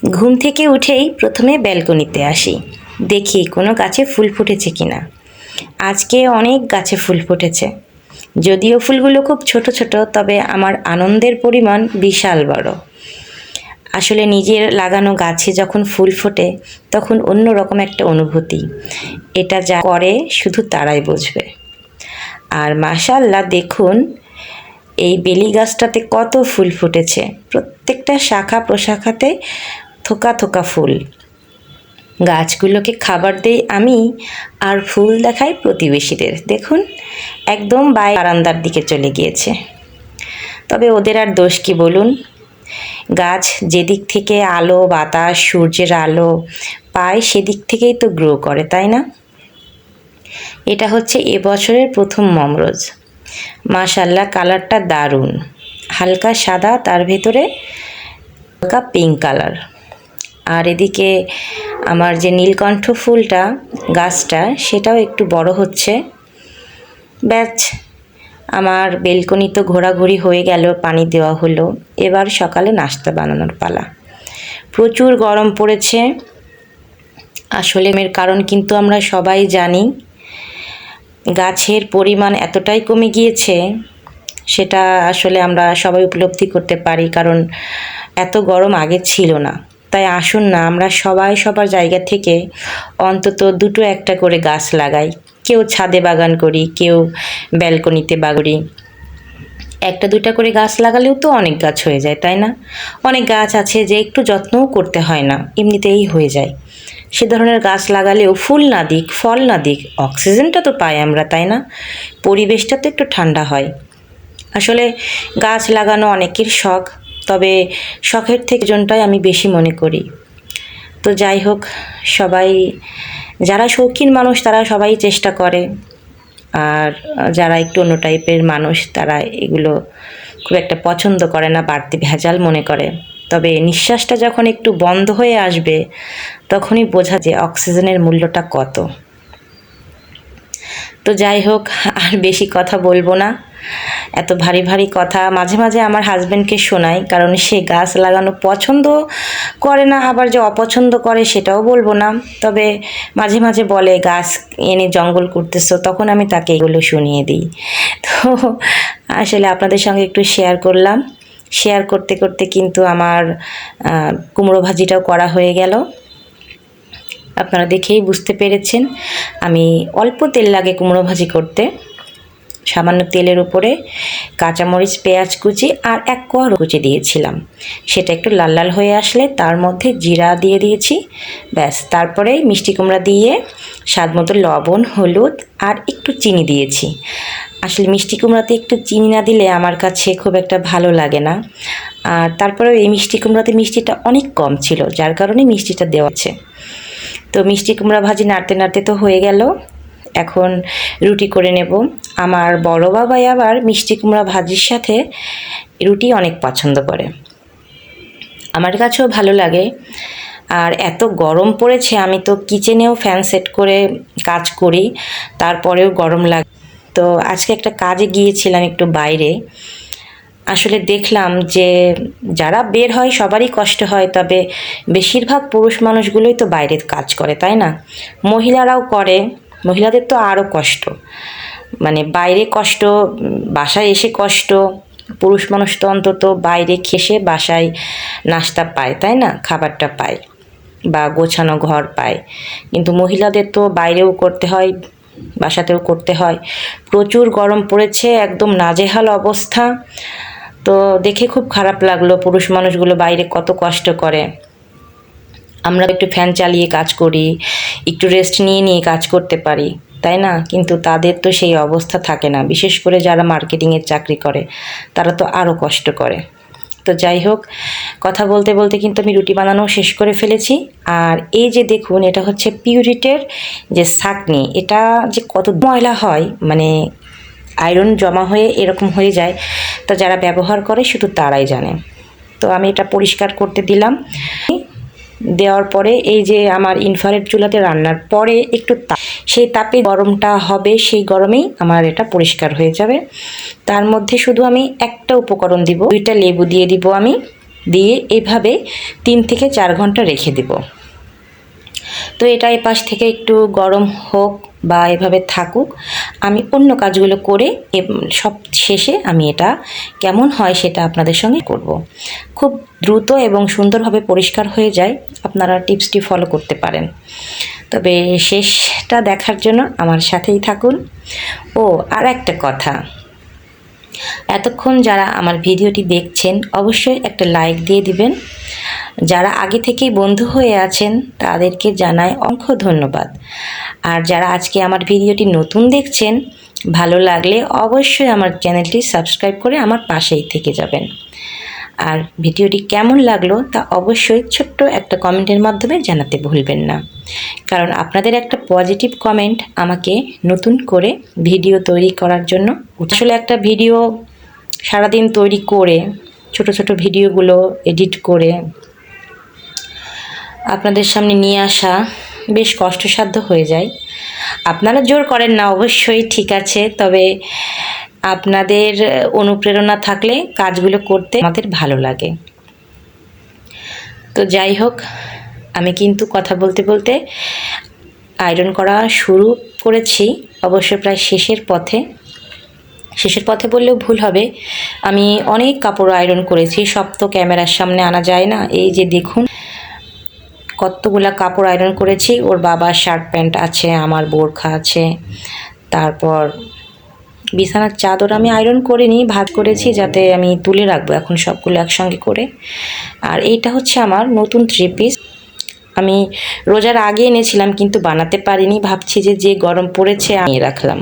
ঘুম থেকে উঠেই প্রথমে ব্যালকনিতে আসি, দেখি কোনো গাছে ফুল ফুটেছে কিনা। আজকে অনেক গাছে ফুল ফুটেছে, যদিও ফুলগুলো খুব ছোট ছোট, তবে আমার আনন্দের পরিমাণ বিশাল বড়। আসলে নিজের লাগানো গাছে যখন ফুল ফোটে তখন অন্যরকম একটা অনুভূতি। এটা যা করে শুধু তারাই বুঝবে। আর মাশাআল্লাহ, দেখুন এই বেলি গাছটাতে কত ফুল ফুটেছে, প্রত্যেকটা শাখা প্রশাখাতে থোকা থোকা ফুল। গাছগুলোকে খাবার দেই আমি, আর ফুল দেখাই প্রতিবেশীদের। দেখুন একদম বারান্দার দিকে চলে গিয়েছে। তবে ওদের আর দোষ কি বলুন? গাছ যেদিক থেকে আলো বাতাস সূর্যের আলো পায় সেদিক থেকেই তো গ্রো করে, তাই না? এটা হচ্ছে এবছরের প্রথম মমরোজ। মাশাআল্লাহ, কালারটা দারুণ, হালকা সাদা, তার ভেতরে হালকা পিঙ্ক কালার। আর এদিকে আমার যে নীলকণ্ঠ ফুলটা গাছটা, সেটাও একটু বড় হচ্ছে। ব্যাস, আমার বেলকনি তো ঘোরাঘুরি হয়ে গেল, পানি দেওয়া হলো। এবার সকালে নাস্তা বানানোর পালা। প্রচুর গরম পড়েছে। আসলে এর কারণ কিন্তু আমরা সবাই জানি। গাছের পরিমাণ এতটাই কমে গিয়েছে, সেটা আসলে আমরা সবাই উপলব্ধি করতে পারি, কারণ এত গরম আগে ছিল না। তাই আসুন না, আমরা সবাই সবার জায়গা থেকে অন্তত দুটো একটা করে গাছ লাগাই। কেউ ছাদে বাগান করি, কেউ ব্যালকনিতে বাগড়ি। একটা দুটা করে গাছ লাগালেও তো অনেক গাছ হয়ে যায়, তাই না? অনেক গাছ আছে যে একটু যত্নও করতে হয় না, এমনিতেই হয়ে যায়। সে ধরনের গাছ লাগালেও ফুল না দিক ফল না দিক, অক্সিজেনটা তো পাই আমরা, তাই না? পরিবেশটা তো একটু ঠান্ডা হয়। আসলে গাছ লাগানো অনেকের শখ, তবে শখের থেকে জনটাই আমি বেশি মনে করি। তো যাই হোক, সবাই যারা শৌখিন মানুষ তারা সবাই চেষ্টা করে, আর যারা একটু অন্য টাইপের মানুষ তারা এগুলো খুব একটা পছন্দ করে না, বাড়তি ভেজাল মনে করে। তবে নিঃশ্বাসটা যখন একটু বন্ধ হয়ে আসবে তখনই বোঝা যায় অক্সিজেনের মূল্যটা কত। তো যাই হোক, আর বেশি কথা বলবো না। এত ভারী ভারী কথা মাঝে মাঝে আমার হাজব্যান্ডকে শোনাই, কারণ সে গাছ লাগানো পছন্দ করে না, আবার যে অপছন্দ করে সেটাও বলবো না। তবে মাঝে মাঝে বলে গাছ এনে জঙ্গল করতেছো, তখন আমি তাকে এগুলো শুনিয়ে দিই। তো আসলে আপনাদের সঙ্গে একটু শেয়ার করলাম। শেয়ার করতে করতে কিন্তু আমার কুমড়ো ভাজিটাও করা হয়ে গেল। আপনারা দেখেই বুঝতে পেরেছেন আমি অল্প তেল লাগে কুমড়ো ভাজি করতে। সামান্য তেলের উপরে কাঁচামরিচ পেঁয়াজ কুচি আর এক কোয়া কুচি দিয়েছিলাম। সেটা একটু লাল লাল হয়ে আসলে তার মধ্যে জিরা দিয়ে দিয়েছি। ব্যাস, তারপরে মিষ্টি কুমড়া দিয়ে স্বাদ মতো লবণ হলুদ আর একটু চিনি দিয়েছি। আসলে মিষ্টি কুমড়াতে একটু চিনি না দিলে আমার কাছে খুব একটা ভালো লাগে না। আর তারপরেও এই মিষ্টি কুমড়াতে মিষ্টিটা অনেক কম ছিল, যার কারণে মিষ্টিটা দেওয়া আছে। তো মিষ্টি কুমড়া ভাজি নাড়তে নাড়তে তো হয়ে গেল। এখন রুটি করে নেব। আমার বড় বাবাই আবার মিষ্টি কুমড়া ভাজির সাথে রুটি অনেক পছন্দ করে, আমার কাছেও ভালো লাগে। আর এত গরম পড়েছে, আমি তো কিচেনেও ফ্যান সেট করে কাজ করি, তারপরেও গরম লাগে। তো আজকে একটা কাজে গিয়েছিলাম একটু বাইরে। আসলে দেখলাম যে যারা বের হয় সবারই কষ্ট হয়, তবে বেশিরভাগ পুরুষ মানুষগুলোই তো বাইরে কাজ করে, তাই না? মহিলারাও করে, মহিলাদের তো আরও কষ্ট, মানে বাইরে কষ্ট, বাসায় এসে কষ্ট। পুরুষ মানুষ তো অন্তত বাইরে খেসে বাসায় নাস্তা পায়, তাই না? খাবারটা পায় বা গোছানো ঘর পায়। কিন্তু মহিলাদের তো বাইরেও করতে হয়, বাসাতেও করতে হয়। প্রচুর গরম পড়েছে, একদম নাজেহাল অবস্থা। তো দেখে খুব খারাপ লাগলো, পুরুষ মানুষগুলো বাইরে কত কষ্ট করে। আমরা একটু ফ্যান চালিয়ে কাজ করি, একটু রেস্ট নিয়ে নিয়ে কাজ করতে পারি, তাই না? কিন্তু তাদের তো সেই অবস্থা থাকে না, বিশেষ করে যারা মার্কেটিংয়ের চাকরি করে তারা তো আরও কষ্ট করে। তো যাই হোক, কথা বলতে বলতে কিন্তু আমি রুটি বানানো শেষ করে ফেলেছি। আর এই যে দেখুন, এটা হচ্ছে পিউরিটের যে ছাঁকনি, এটা যে কত ময়লা হয়, মানে আয়রন জমা হয়ে এরকম হয়ে যায়। তো যারা ব্যবহার করে শুধু তারাই জানে। তো আমি এটা পরিষ্কার করতে দিলাম। দেওয়ার পরে এই যে আমার ইনফ্রারেড চুলাতে রান্নার পরে একটু সেই তাপে গরমটা হবে, সেই গরমেই আমার এটা পরিষ্কার হয়ে যাবে। তার মধ্যে শুধু আমি একটা উপকরণ দিব, 2টা লেবু দিয়ে দিব আমি। দিয়ে এভাবে 3 থেকে 4 ঘন্টা রেখে দেব। তো এটা এপাশ থেকে একটু গরম হোক বা এভাবে থাকুক, আমি অন্য কাজগুলো করে সব শেষে আমি এটা কেমন হয় সেটা আপনাদের সঙ্গে করব। খুব দ্রুত এবং সুন্দরভাবে পরিষ্কার হয়ে যায়, আপনারা টিপসটি ফলো করতে পারেন। তবে শেষটা দেখার জন্য আমার সাথেই থাকুন। ও আর একটা কথা, এতক্ষণ যারা আমার ভিডিওটি দেখছেন অবশ্যই একটা লাইক দিয়ে দিবেন। যারা আগে থেকেই বন্ধু হয়ে আছেন তাদেরকে জানাই অসংখ্য ধন্যবাদ। আর যারা আজকে আমার ভিডিওটি নতুন দেখছেন, ভালো লাগলে অবশ্যই আমার চ্যানেলটি সাবস্ক্রাইব করে আমার পাশেই থেকে যাবেন। আর ভিডিওটি কেমন লাগলো তা অবশ্যই ছোট্ট একটা কমেন্টের মাধ্যমে জানাতে ভুলবেন না, কারণ আপনাদের একটা পজিটিভ কমেন্ট আমাকে নতুন করে ভিডিও তৈরি করার জন্য, আসলে একটা ভিডিও সারাদিন তৈরি করে ছোট ছোট ভিডিওগুলো এডিট করে আপনাদের সামনে নিয়ে আসা বেশ কষ্টসাধ্য হয়ে যায়। আপনারা জোর করেন না অবশ্যই, ঠিক আছে, তবে আপনাদের অনুপ্রেরণা থাকলে কাজগুলো করতে আমাদের ভালো লাগে। তো যাই হোক, আমি কিন্তু কথা বলতে বলতে আয়রন করা শুরু করেছি, অবশ্য প্রায় শেষের পথে বললেও ভুল হবে। আমি অনেক কাপড় আয়রন করেছি, সব তো ক্যামেরার সামনে আনা যায় না। এই যে দেখুন কতগুলা কাপড় আয়রন করেছি। ওর বাবার শার্ট প্যান্ট আছে, আমার বোরখা আছে, তারপর বিছানার চাদর আমি আয়রন করিনি, ভাঁজ করেছি যাতে আমি তুলে রাখবো এখন সবগুলো একসঙ্গে করে। আর এইটা হচ্ছে আমার নতুন 3 পিস, আমি রোজার আগে এনেছিলাম কিন্তু বানাতে পারিনি, ভাবছি যে গরম পড়েছে আনিয়ে রাখলাম।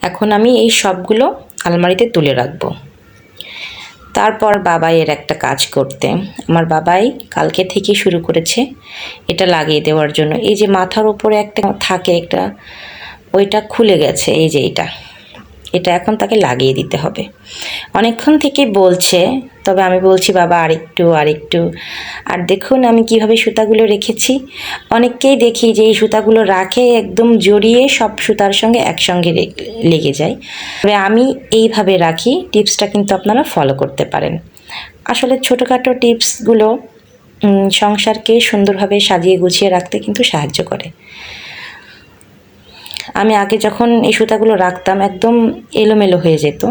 এখন আমি এই সবগুলো আলমারিতে তুলে রাখবো। তারপর বাবাইয়ের একটা কাজ করতে, আমার বাবাই কালকে থেকে শুরু করেছে এটা লাগিয়ে দেওয়ার জন্য। এই যে মাথার উপরে একটা থাকে একটা, ওইটা খুলে গেছে, এই যে এটা এখন তাকে লাগিয়ে দিতে হবে। অনেকক্ষণ থেকে বলছে, তবে আমি বলছি বাবা আরেকটু। আর দেখুন আমি কিভাবে সুতাগুলো রেখেছি। অনেককেই দেখি যে এই সুতাগুলো রাখে একদম জড়িয়ে সব সুতার সঙ্গে একসঙ্গে লেগে যায়, তবে আমি এইভাবে রাখি। টিপসটা কিন্তু আপনারা ফলো করতে পারেন। আসলে ছোটোখাটো টিপসগুলো সংসারকে সুন্দরভাবে সাজিয়ে গুছিয়ে রাখতে কিন্তু সাহায্য করে। আমি আগে যখন এই সুতাগুলো রাখতাম একদম এলোমেলো হয়ে যেত।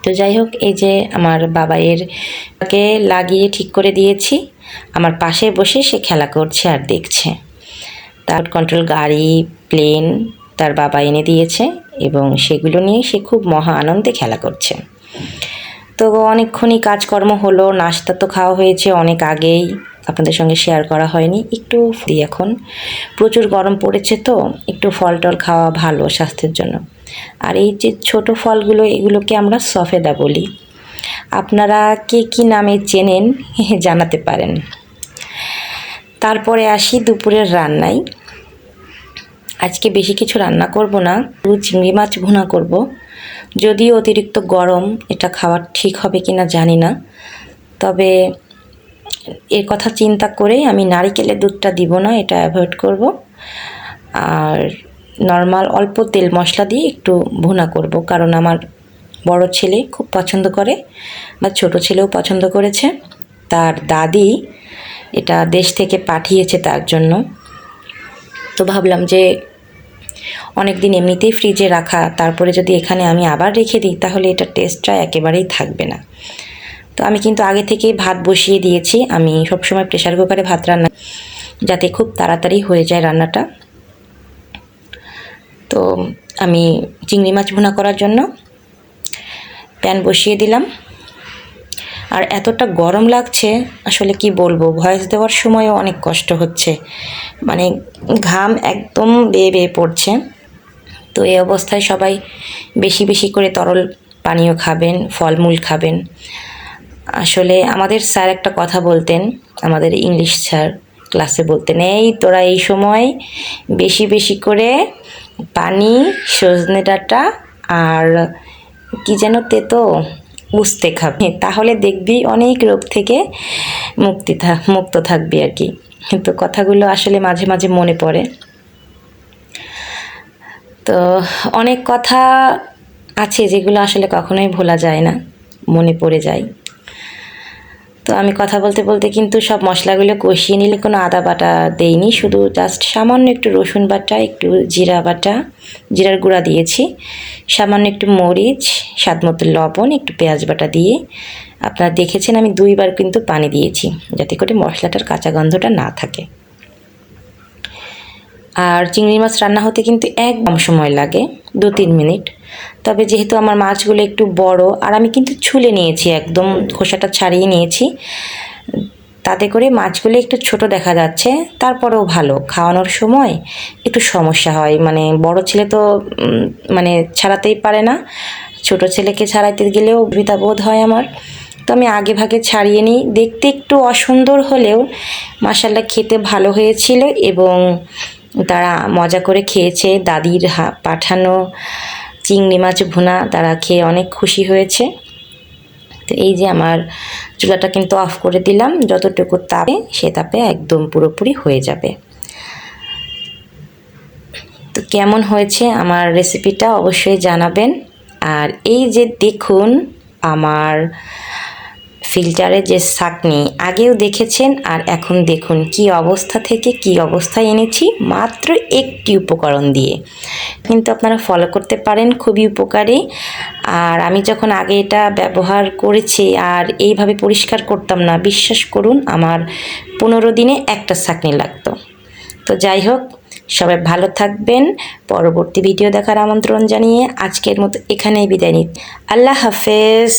তো যাই হোক, এই যে আমার বাবাইয়েরকে লাগিয়ে ঠিক করে দিয়েছি, আমার পাশে বসে সে খেলা করছে আর দেখছে। তার কন্ট্রোল গাড়ি, প্লেন তার বাবা এনে দিয়েছে এবং সেগুলো নিয়ে সে খুব মহা আনন্দে খেলা করছে। তো অনেকক্ষণই কাজকর্ম হলো, নাস্তা তো খাওয়া হয়েছে অনেক আগেই, আপনাদের সঙ্গে শেয়ার করা হয়নি। একটু এখন প্রচুর গরম পড়েছে, তো একটু ফল টল খাওয়া ভালো স্বাস্থ্যের জন্য। আর এই যে ছোট ফলগুলো, এগুলোকে আমরা সফেদা বলি। আপনারা কে কী নামে চেনেন জানাতে পারেন। তারপরে আসি দুপুরের রান্নায়। আজকে বেশি কিছু রান্না করব না, চিংড়ি মাছ ভুনা করব। যদিও অতিরিক্ত গরম, এটা খাওয়া ঠিক হবে কিনা জানি না, তবে এর কথা চিন্তা করেই আমি নারিকেলের দুধটা দিব না, এটা অ্যাভয়েড করব। আর নর্মাল অল্প তেল মশলা দিয়ে একটু ভুনা করব, কারণ আমার বড় ছেলে খুব পছন্দ করে, বা ছোট ছেলেও পছন্দ করেছে। তার দাদি এটা দেশ থেকে পাঠিয়েছে তার জন্য। তো ভাবলাম যে অনেক দিন এমনিতেই ফ্রিজে রাখা, তারপরে যদি এখানে আমি আবার রেখে দিই তাহলে এটার টেস্টটা একেবারেই থাকবে না। তো আমি কিন্তু আগে থেকেই ভাত বসিয়ে দিয়েছি। আমি সবসময় প্রেশার কুকারে ভাত রান্না, যাতে খুব তাড়াতাড়ি হয়ে যায় রান্নাটা। তো আমি চিংড়ি মাছ ভুনা করার জন্য প্যান বসিয়ে দিলাম। আর এতটা গরম লাগছে, আসলে কি বলবো, ভয়েস দেওয়ার সময়ও অনেক কষ্ট হচ্ছে, মানে ঘাম একদম বেয়ে বেয়ে পড়ছে। তো এই অবস্থায় সবাই বেশি বেশি করে তরল পানীয় খাবেন, ফলমূল খাবেন। আসলে আমাদের স্যার একটা কথা বলতেন, আমাদের ইংলিশ স্যার ক্লাসে বলতেন, এই তোরা এই সময় বেশি বেশি করে পানি, সজনে ডাঁটা আর কি যেন তেতো উস্তে খাবে, তাহলে দেখবি অনেক রোগ থেকে মুক্ত থাকবি আর কি। কিন্তু কথাগুলো আসলে মাঝে মাঝে মনে পড়ে। তো অনেক কথা আছে যেগুলো আসলে কখনোই ভোলা যায় না। মনে পড়ে যায়। তো আমি কথা বলতে বলতে কিন্তু সব মশলাগুলো কষিয়ে নিলে, কোনো আদা বাটা দেইনি, শুধু জাস্ট সামান্য একটু রসুন বাটা, একটু জিরা বাটা, জিরার গুঁড়া দিয়েছি, সামান্য একটু মরিচ, স্বাদ মতো লবণ, একটু পেঁয়াজ বাটা দিয়ে, আপনারা দেখেছেন আমি 2 বার কিন্তু পানি দিয়েছি যাতে করে মশলাটার কাঁচা গন্ধটা না থাকে। আর চিংড়ি মাছ রান্না হতে কিন্তু একদম সময় লাগে, 2-3 মিনিট। তবে যেহেতু আমার মাছগুলো একটু বড়, আর আমি কিন্তু ছুলে নিয়েছি, একদম খোসাটা ছাড়িয়ে নিয়েছি, তাতে করে মাছগুলো একটু ছোট দেখা যাচ্ছে, তারপরেও ভালো, খাওয়ানোর সময় একটু সমস্যা হয়, মানে বড় ছেলে তো মানে ছাড়াতেই পারে না, ছোট ছেলেকে ছাড়াইতে গেলেও বোধ হয় আমার। তো আমি আগে ভাগে ছাড়িয়ে নিই। দেখতে একটু অসুন্দর হলেও মাশাআল্লাহ খেতে ভালো হয়েছিল, এবং তারা মজা করে খেয়েছে। দাদির পাঠানো চিংড়ি মাছ ভুনা তারা খেয়ে অনেক খুশি হয়েছে। তো এই যে আমার চুলাটা কিন্তু অফ করে দিলাম, যতটুকু তাপে সে তাপে একদম পুরোপুরি হয়ে যাবে। তো কেমন হয়েছে আমার রেসিপিটা অবশ্যই জানাবেন। আর এই যে দেখুন আমার ফিল্টারে যে ছাঁকনি, আগেও দেখেছেন, আর এখন দেখুন কি অবস্থা থেকে কি অবস্থায় এনেছি মাত্র একটি উপকরণ দিয়ে। কিন্তু আপনারা ফলো করতে পারেন, খুবই উপকারী। আর আমি যখন আগে এটা ব্যবহার করেছি আর এইভাবে পরিষ্কার করতাম না, বিশ্বাস করুন আমার 15 দিনে একটা ছাঁকনি লাগতো। তো যাই হোক, সবাই ভালো থাকবেন। পরবর্তী ভিডিও দেখার আমন্ত্রণ জানিয়ে আজকের মতো এখানেই বিদায় নিই। আল্লাহ হাফেজ।